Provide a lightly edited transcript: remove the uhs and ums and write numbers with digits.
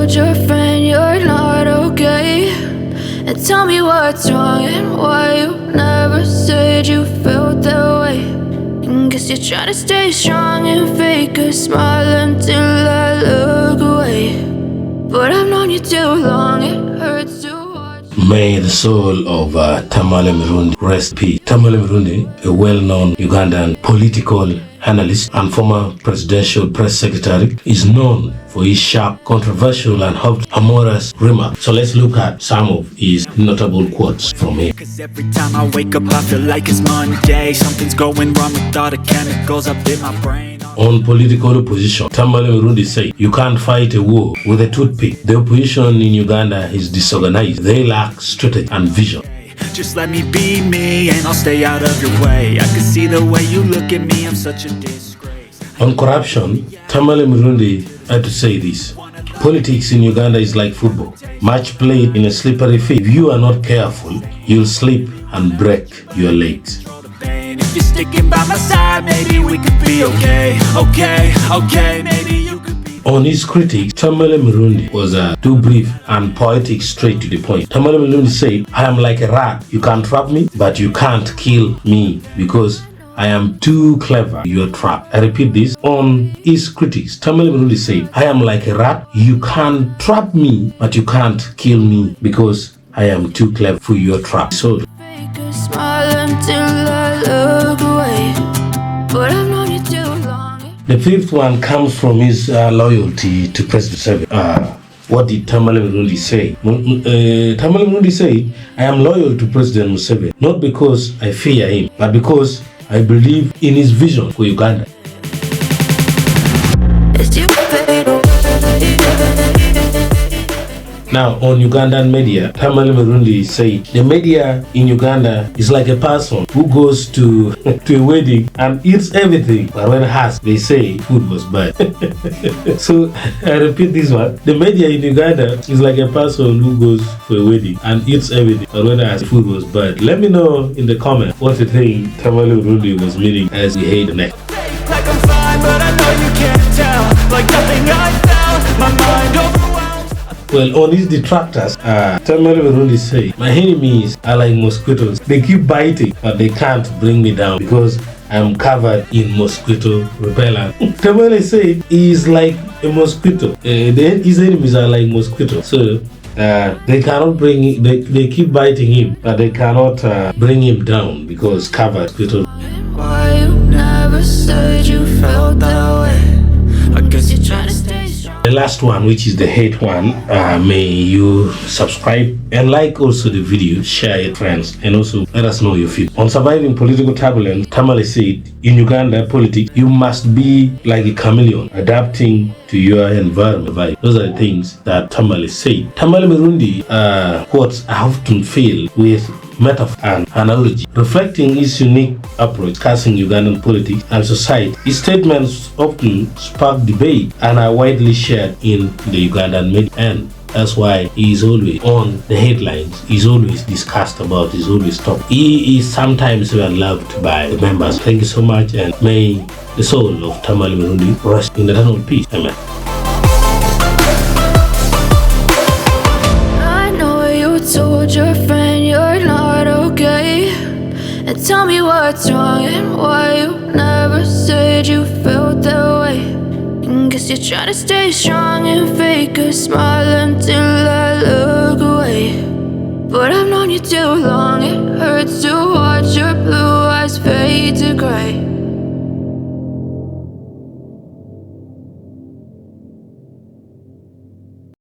told your friend you're not okay? And tell me what's wrong and why you never said you felt that way. And guess you're trying to stay strong and fake a smile until I look away. But I've known you too long, it hurts to watch. May the soul of Tamale Mirundi rest in peace. Tamale Mirundi, a well-known Ugandan political analyst and former presidential press secretary, is known for his sharp, controversial and humorous remarks. So let's look at some of his notable quotes from him. Cause every time I wake up I feel like it's Monday. Something's going wrong with all the chemicals up in my brain. On political opposition, Tamale Mirundi said, you can't fight a war with a toothpick. The opposition in Uganda is disorganized. They lack strategy and vision. Just let me be me and I'll stay out of your way. I can see the way you look at me, I'm such a disgrace. On corruption, Tamale Mirundi had to say this. Politics in Uganda is like football. Match played in a slippery field. If you are not careful, you'll slip and break your legs. If you're sticking by my side, maybe we could be okay. Okay, maybe you could be. On his critics, Tamale Mirundi was too brief and poetic, straight to the point. Tamale Mirundi said, I am like a rat. You can trap me, but you can't kill me because I am too clever. You're trapped. I repeat this. On his critics, Tamale Mirundi said, I am like a rat. You can trap me, but you can't kill me because I am too clever for your trap. So Smile until I look away. But I've known you too long. the fifth one comes from his loyalty to President Museveni. What did Tamale Mirundi say? Tamale Mirundi said, I am loyal to President Museveni, not because I fear him, but because I believe in his vision for Uganda. Now, on Ugandan media, Tamale Mirundi said, the media in Uganda is like a person who goes to a wedding and eats everything, but when asked, they say food was bad. So, I repeat this one. The media in Uganda is like a person who goes for a wedding and eats everything, but when asked, food was bad. Let me know in the comments what you think Tamale Mirundi was meaning as we hate the next. Like I'm fine, but I know you can't tell. Like nothing I found, my mind overwhelmed. Well, on his detractors, Tamale Mirundi say, my enemies are like mosquitoes. They keep biting, but they can't bring me down because I'm covered in mosquito repellent. Tamale said he is like a mosquito. His enemies are like mosquitoes. So they cannot bring they keep biting him, but they cannot bring him down because covered mosquito. Why you never said you felt that way? I guess you're trying to stay strong. The last one, which is the hate one, may you subscribe and like also the video, share it friends, and also let us know your feedback. On surviving political turbulence, Tamale said, in Uganda politics, you must be like a chameleon, adapting to your environment. Those are the things that Tamale said. Tamale Mirundi quotes often fail with metaphor and analogy, reflecting his unique approach discussing Ugandan politics and society. His statements often spark debate and are widely shared in the Ugandan media, and that's why he is always on the headlines. He's always discussed about, he's always talked. He is sometimes even loved by the members. Thank you so much, and may the soul of Tamale Mirundi rest in eternal peace. Amen. I know you told your friend you're not okay. And tell me what's wrong and why you never said you felt that way. And guess you're trying to stay strong and fake a smile until I look away. But I've known you too long, it hurts.